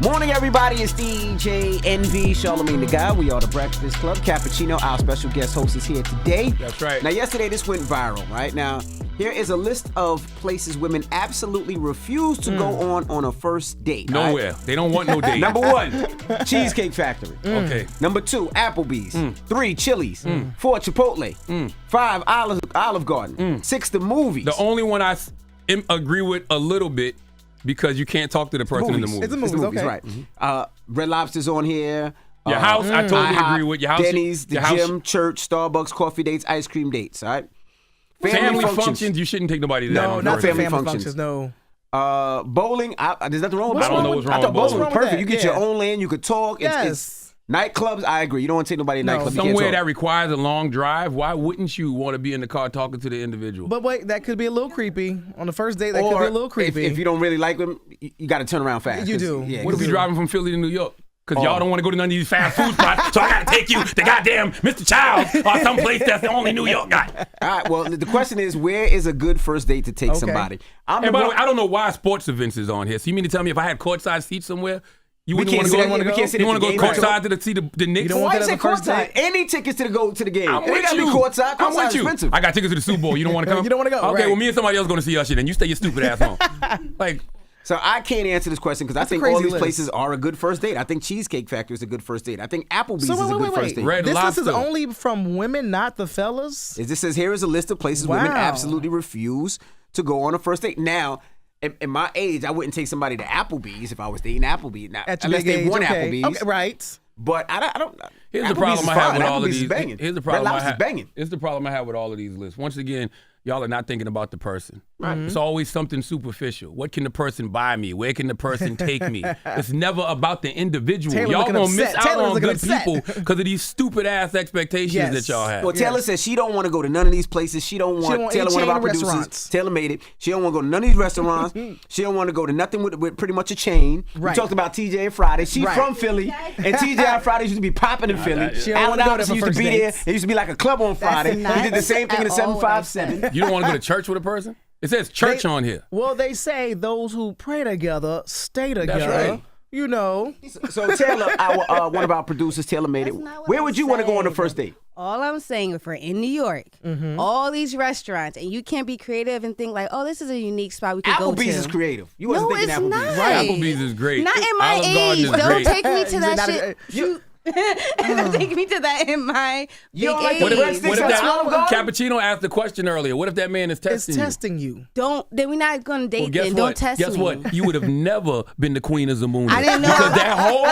Morning, everybody. It's DJ NV, Charlamagne the Guy. We are the Breakfast Club. Cappuccino, our special guest host, is here today. That's right. Now, yesterday, this went viral, right? Now, here is a list of places women absolutely refuse to go on a first date. Nowhere. Right? They don't want no date. Number 1, Cheesecake Factory. Okay. Number 2, Applebee's. 3, Chili's. 4, Chipotle. 5, Olive Garden. 6, the movies. The only one I agree with a little bit, because you can't talk to the person in the movie. It's the movies, okay. Right. Red Lobster's on here. Your house, I totally agree with. Your house, Denny's, the gym, church, Starbucks, coffee dates, ice cream dates, all right? Family functions, you shouldn't take nobody to that. No, not family functions. No. Bowling, there's nothing wrong with bowling. I don't know what's wrong with bowling. I thought bowling was perfect. You get your own lane, you could talk. Yes. Nightclubs, I agree. You don't want to take nobody to nightclubs. Somewhere that requires a long drive, why wouldn't you want to be in the car talking to the individual? But wait, that could be a little creepy. On the first date, that could be a little creepy. If you don't really like them, you got to turn around fast. You do. Yeah, what if you're driving from Philly to New York? Because y'all don't want to go to none of these fast food spots, so I got to take you to goddamn Mr. Childs or someplace that's the only New York guy. All right, well, the question is, where is a good first date to take somebody? And by the way, I don't know why sports events is on here. So you mean to tell me if I had courtside seats somewhere, you wouldn't want to go? You want to go courtside to see the Knicks? You don't want Why that say as a first courtside? date? Any tickets to the game. I'm with gotta you. Be courtside. I'm with you. Expensive. I got tickets to the Super Bowl. You don't want to come? You don't want to go. Okay, right. well, me and somebody else going to see Usher. Then you stay your stupid ass home. So I can't answer this question because I think all these places are a good first date. I think Cheesecake Factory is a good first date. I think Applebee's is a good first date. Red This Lobster. list is only from women, not the fellas? This says here is a list of places women absolutely refuse to go on a first date. Now, in my age, I wouldn't take somebody to Applebee's if I was dating Applebee's. Now, unless they want Applebee's. Okay, right. But I don't. Here's the problem I have with all of these. Here's the problem I have. Here's the problem I have with all of these lists. Once again, y'all are not thinking about the person. Right. It's always something superficial. What can the person buy me? Where can the person take me? It's never about the individual. Y'all gonna miss out on good people because of these stupid ass expectations that y'all have. Well, Taylor says she don't want to go to none of these places. She don't want Taylor, one of our producers. Taylor made it. She don't want to go to none of these restaurants. She don't want to go to nothing with pretty much a chain. Right. We talked about TJ and Friday. She's from Philly, and TJ and Friday used to be popping in Philly. Allen Iverson used to be there. It used to be like a club on Friday. We did the same thing in the 757. You don't want to go to church with a person? It says church on here. Well, they say those who pray together stay together. That's right. You know. So Taylor, one of our producers, Taylor made it. Where would you want to go on the first date? All I'm saying, if we're in New York, all these restaurants, and you can't be creative and think like, oh, this is a unique spot we could go to. Applebee's is creative. You wasn't thinking Applebee's. Not. Right. Applebee's is great. Not in my age. Don't take me to that shit. Don't take me to that in my big age. What if that Cappuccino asked the question earlier? What if that man is testing you? It's testing you. Then we're not going to date then. Don't test me. Guess what? You would have never been the queen of Zamunda. I didn't know. Because that whole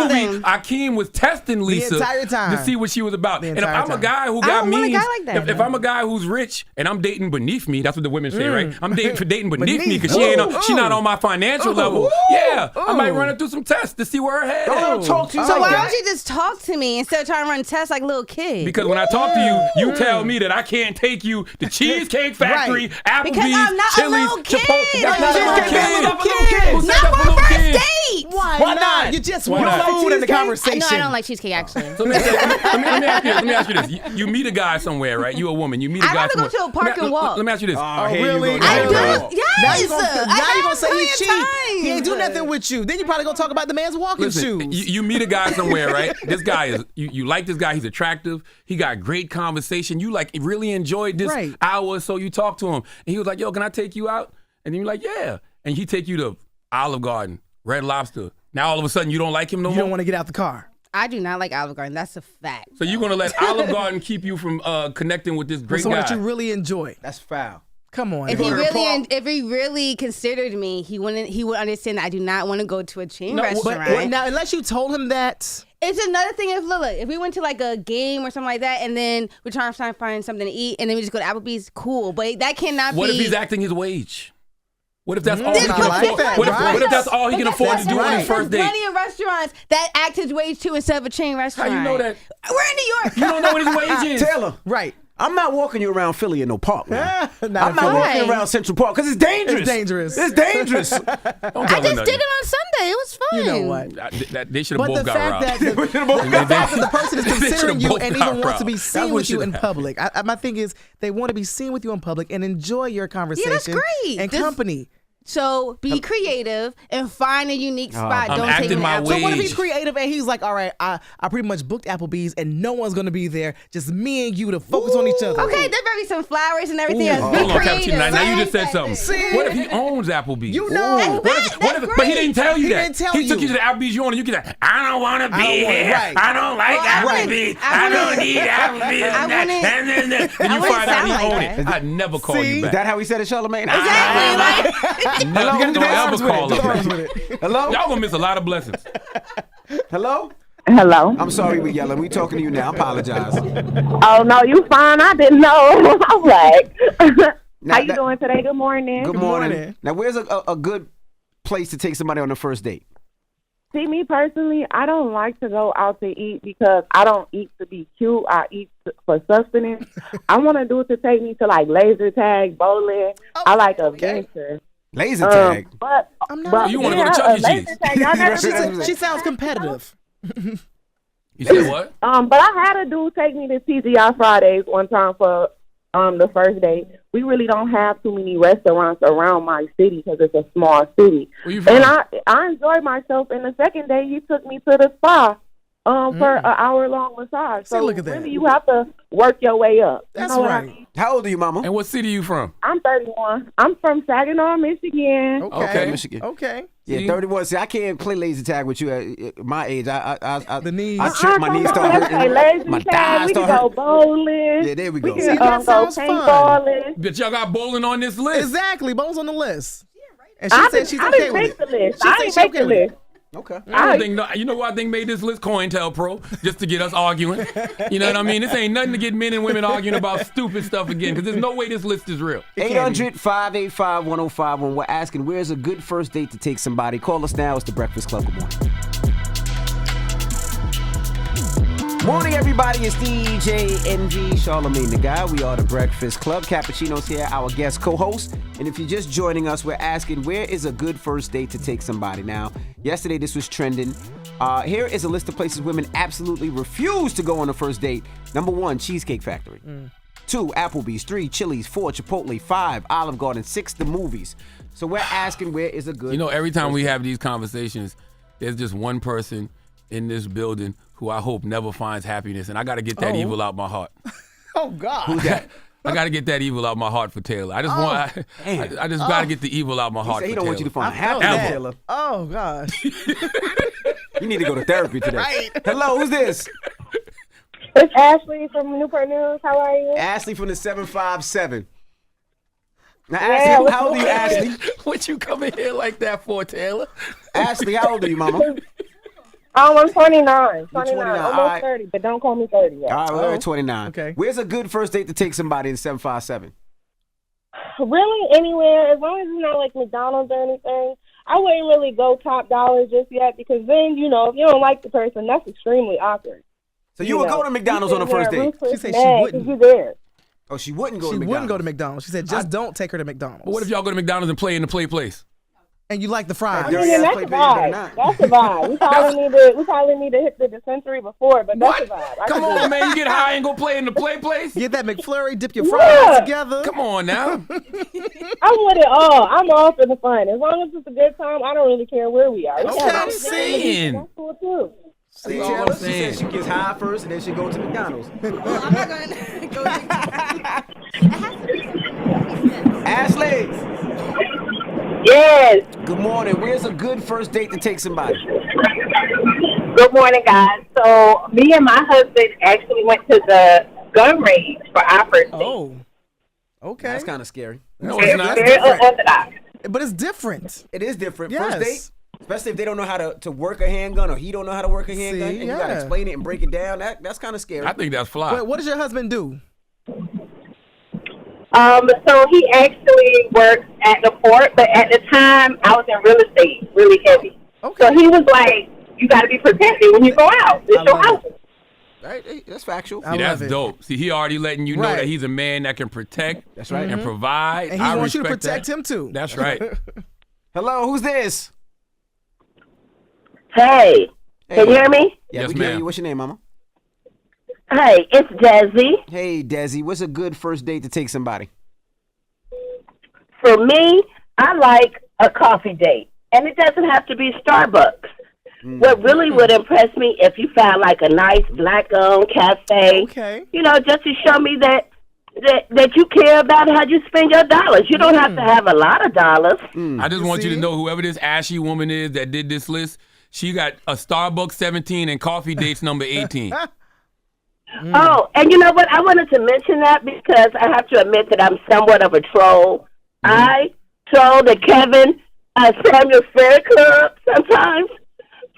movie, Akeem was testing Lisa the entire time to see what she was about. And if I'm a guy who got means, if I'm a guy who's rich and I'm dating beneath me, that's what the women say, right? I'm dating beneath me because she not on my financial level. Yeah, I might run her through some tests to see where her head is. Don't talk to you So like why that. don't you just talk to me instead of trying to run tests like a little kid? Because when I talk to you, you tell me that I can't take you to Cheesecake Factory, Applebee's, because I'm not Chili's, a little kid. Chipotle. That's not a little kid. Not for a first date. Why not? You just want food in the conversation. No, I don't like cheesecake actually. So let me ask you this. You meet a guy somewhere, right? You a woman. You meet a guy somewhere. I'd rather go to a park and walk. Let me ask you this. Oh, really? I do. Yes. Now you're going to say he's cheap. He ain't do nothing with you. Then you probably going to talk about the man's walking shoes. You meet a guy somewhere, right? This guy is, you like this guy. He's attractive. He got great conversation. You like really enjoyed this hour or so you talk to him. And he was like, yo, can I take you out? And then you're like, yeah. And he take you to Olive Garden, Red Lobster. Now all of a sudden you don't like him no more? You don't want to get out the car. I do not like Olive Garden. That's a fact. So you're going to let Olive Garden keep you from connecting with this great guy? That you really enjoy. That's foul. Come on. If he really considered me, he would understand that I do not want to go to a chain restaurant. But now, unless you told him that. It's another thing if we went to like a game or something like that, and then we're trying to find something to eat, and then we just go to Applebee's, cool. But that cannot be. What if he's acting his wage? What if that's all he can afford? What if that's all he can afford to do on his first date? There's plenty of restaurants that act his wage too instead of a chain restaurant. How you know that? We're in New York. You don't know what his wage is. Taylor. Right. I'm not walking you around Philly in no park, man. I'm not walking around Central Park because it's dangerous. It's dangerous. It's dangerous. I just did it on Sunday. It was fun. You know what? They should have both got robbed. But the fact that the person is considering you and even wants to be seen with you in public. My thing is they want to be seen with you in public and enjoy your conversation. Yeah, that's great. And company. So be creative and find a unique spot. I'm Don't take acting me my out. way. So what if he's creative and he's like, all right, I pretty much booked Applebee's and no one's gonna be there, just me and you to focus on each other. Okay, there better be some flowers and everything else. Be Hold on, creative. Cappuccino. Now you just said Right? something. See? What if he owns Applebee's? You know. But he didn't tell you He that. didn't tell He took you. you to the Applebee's you want, and you get that. I don't want to be here. right. I don't like Applebee's. I don't need Applebee's. And then you find out he owned it. I'd never call you Is back. that how he said it, Charlamagne? Exactly. Never, you don't ever call him. Hello? Y'all gonna miss a lot of blessings. Hello? Hello. I'm sorry we yelling. We talking to you now. I apologize. Oh no, you fine. I didn't know. I'm like, Now, how you doing today? Good morning. Good morning. Now, where's a good place to take somebody on the first date? See, me personally, I don't like to go out to eat because I don't eat to be cute. I eat for sustenance. I want to do it to take me to like laser tag, bowling. I like adventure. Laser tag. But You want to go to Chuck E. Cheese? laser tag, y'all never She sounds competitive. You said what? But I had a dude take me to TGI Fridays one time for the first date. We really don't have too many restaurants around my city because it's a small city. Where you from? And I enjoyed myself. And the second day, he took me to the spa for an hour-long massage. See, So look at that. really, you have to work your way up. You That's know what I right. mean? How old are you, mama? And what city you from? I'm 31. I'm from Saginaw, Michigan. Okay. Michigan. Okay. Yeah, See? 31. See, I can't play laser tag with you at my age. The knees. I trip, my knees start Let's play hurting. laser My tag. thighs We can start go hurting. bowling. Yeah, there we We go. can See, that go sounds fun. paintballing. But y'all got bowling on this list. Exactly. Bones on the list. And she I said she's didn't okay with make it. the list. She I said didn't she make okay the with it. list. Okay. I don't think you know who I think made this list? COINTELPRO, just to get us arguing. You know what I mean? This ain't nothing to get men and women arguing about stupid stuff again, because there's no way this list is real. 800-585-1051. We're asking, where's a good first date to take somebody? Call us now. It's the Breakfast Club. Good morning. Morning, everybody. It's DJ NG, Charlamagne the Guy. We are the Breakfast Club. Cappuccino's here, our guest co-host. And if you're just joining us, we're asking, where is a good first date to take somebody? Now, yesterday this was trending. Here is a list of places women absolutely refuse to go on a first date. Number 1, Cheesecake Factory. 2, Applebee's. 3, Chili's. 4, Chipotle. 5, Olive Garden. 6, the movies. So we're asking, where is a good You know, every time we have these conversations, there's just one person in this building who I hope never finds happiness, and I got to get that evil out my heart. Oh, God. Who's that? I got to get that evil out my heart for Taylor. I just I just got to get the evil out my heart. He for don't want you to Taylor. find happiness, Ever. Taylor. Oh, God. You need to go to therapy today. Right. Hello, who's this? It's Ashley from Newport News. How are you? Ashley from the 757. Now, Ashley, how old are you, Ashley? What you come in here like that for, Taylor? Ashley, how old are you, mama? I'm 29. 29, Almost all right. 30, but don't call me 30 yet. All right, we're at 29. Okay. Where's a good first date to take somebody in 757? Really, anywhere, as long as it's not like McDonald's or anything. I wouldn't really go top dollar just yet because then, you know, if you don't like the person, that's extremely awkward. So you would go to McDonald's on a first date? She said she wouldn't. You there. Oh, she wouldn't go to She McDonald's. wouldn't go to McDonald's. She said, just don't take her to McDonald's. But what if y'all go to McDonald's and play in the play place? And you like the fries. I mean, that's a vibe. That's a vibe. We probably need to hit the dispensary before, but that's a vibe. I Come can do on, it. man. You get high and go play in the play place? Get that McFlurry, dip your fries together. Come on now. I'm with it all. I'm all for the fun. As long as it's a good time, I don't really care where we are. That's what I'm saying. That's cool too. See, That's all Taylor, I'm she saying. said she gets high first and then she go to McDonald's. Well, I'm not going to go to Ashley, Yes. good morning. Where's a good first date to take somebody? Good morning, guys. So me and my husband actually went to the gun range for our first date. Oh. Okay. That's kind of scary. No, it's not. Very unorthodox. But it's different. It is different. Yes. First date, especially if they don't know how to work a handgun or he don't know how to work a handgun, and you got to explain it and break it down. That's kind of scary. I think that's fly. Wait, what does your husband do? So he actually works at the port, but at the time I was in real estate, really heavy. Okay. So he was like, "You got to be protected when you go out. It's your house." Right? That's factual. I See, that's love it. dope. See, he already letting you know Right. that he's a man that can protect. That's right. And provide. And he I wants you to respect protect that. him too. That's right. Hello, who's this? Hey, can you hear me? Yeah, Yes, we can hear ma'am. you. What's your name, mama? Hey, it's Desi. Hey, Desi. What's a good first date to take somebody? For me, I like a coffee date. And it doesn't have to be Starbucks. What really would impress me if you found like a nice black-owned cafe, just to show me that you care about how you spend your dollars. You don't have to have a lot of dollars. I just want you to know whoever this ashy woman is that did this list, she got a Starbucks 17 and coffee dates number 18. Oh, and you know what? I wanted to mention that because I have to admit that I'm somewhat of a troll. I troll the Kevin Samuel Fair Club sometimes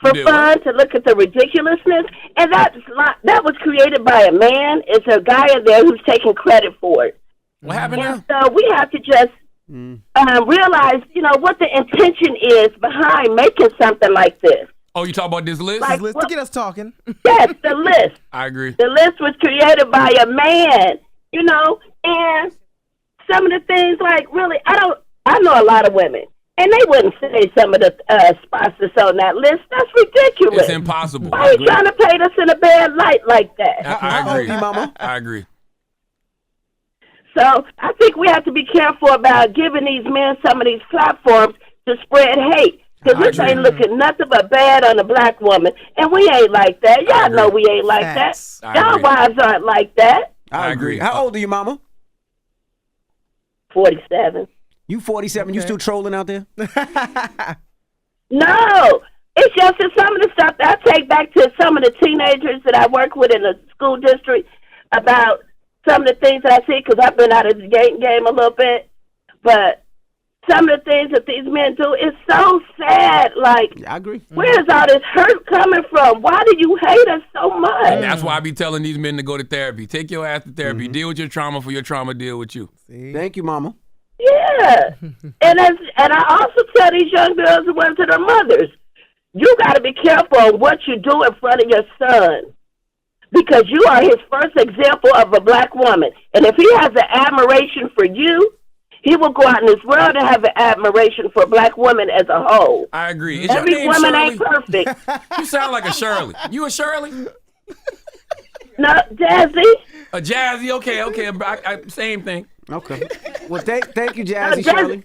for fun to look at the ridiculousness. And that was created by a man. It's a guy in there who's taking credit for it. What happened now? So we have to just realize, what the intention is behind making something like this. Oh, you talk about this list? This list to get us talking. Yes, the list. I agree. The list was created by a man, and some of the things, like, really, I know a lot of women, and they wouldn't say some of the spots that's on that list. That's ridiculous. It's impossible. Why are you trying to paint us in a bad light like that? I agree, Mama. I agree. So I think we have to be careful about giving these men some of these platforms to spread hate. Because this ain't looking nothing but bad on a black woman. And we ain't like that. Y'all know we ain't like that. Y'all wives aren't like that. I agree. How old are you, Mama? 47. You 47? Okay. You still trolling out there? No. It's just that some of the stuff that I take back to some of the teenagers that I work with in the school district about some of the things that I see, because I've been out of the game a little bit. But some of the things that these men do is so sad. Like, I agree. Where is all this hurt coming from? Why do you hate us so much? And that's why I be telling these men to go to therapy. Take your ass to therapy. Deal with your trauma for your trauma deal with you. See? Thank you, Mama. Yeah. and I also tell these young girls who went to their mothers, you got to be careful on what you do in front of your son, because you are his first example of a black woman. And if he has an admiration for you, he will go out in this world and have an admiration for black women as a whole. I agree. Is every woman ain't perfect. You sound like a Shirley. You a Shirley? No, Jazzy. A Jazzy, okay. Same thing. Okay. Well, thank you, Jazzy, Shirley.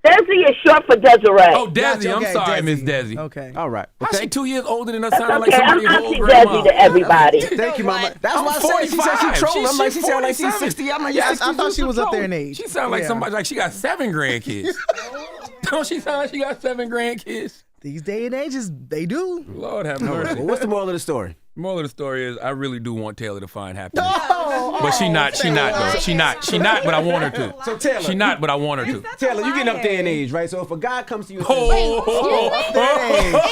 Desi is short for Desiree. Oh, Desi. I'm sorry, Miss Desi. Okay. All right. Well, she 2 years older than us? That's Sounding okay. like somebody I'm old Auntie grandma. Desi to everybody. Thank you, Mama. That's why I said she said she trolling. I'm like, she sound like she's 60. I'm like, yes, I thought she was up there in age. She sound like somebody, like she got 7 grandkids. Don't she sound like she got 7 grandkids? These day and ages, they do. Lord have mercy. Well, what's the moral of the story? The moral of the story is I really do want Taylor to find happiness. But she not though. She not, but I want her to. So Taylor. She not, but I want her to. Taylor, you getting up there in age, right? So if a guy comes to you and says,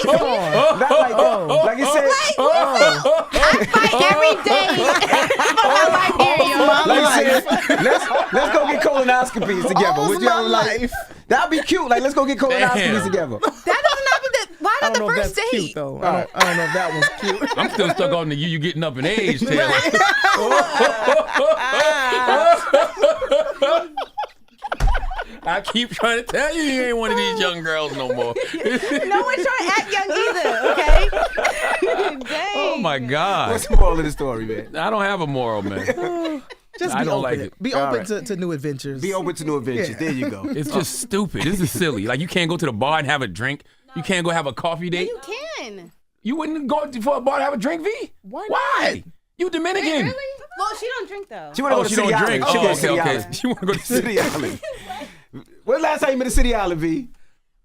Come on. not like that. Like you said, I fight every day for my life here, y'all. like let's go get colonoscopies together. Would you like? That'd be cute. Like, let's go get colonoscopies together. That doesn't happen. Why not the first date? Cute, though. I don't know if that was cute. I'm still stuck on the you getting up in age, Taylor. I keep trying to tell you ain't one of these young girls no more. No one's trying to act young either, okay? Dang. Oh, my God. What's the moral of the story, man? I don't have a moral, man. Just I be don't open. like it. Be open to new adventures. Be open to new adventures. Yeah. There you go. It's just stupid. This is silly. Like, you can't go to the bar and have a drink. You can't go have a coffee date. You can. You wouldn't go for a bar to have a drink, V? Why not? Why? You Dominican. Wait, really? Well, she don't drink, though. She want to go to she City don't Island. drink. She Oh, go to City okay. Island. She want to go to City Island. When last time you been to City Island, V?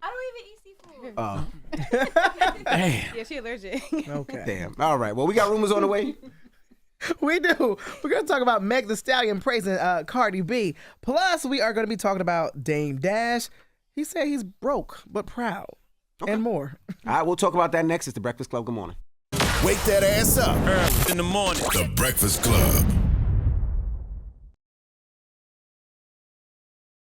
I don't even eat seafood. Damn. Yeah, she allergic. Okay. Damn. All right. Well, we got rumors on the way. We do. We're going to talk about Meg Thee Stallion praising Cardi B. Plus, we are going to be talking about Dame Dash. He said he's broke, but proud. Okay. And more. All right. We'll talk about that next. It's The Breakfast Club. Good morning. Wake that ass up. Early in the morning. The Breakfast Club.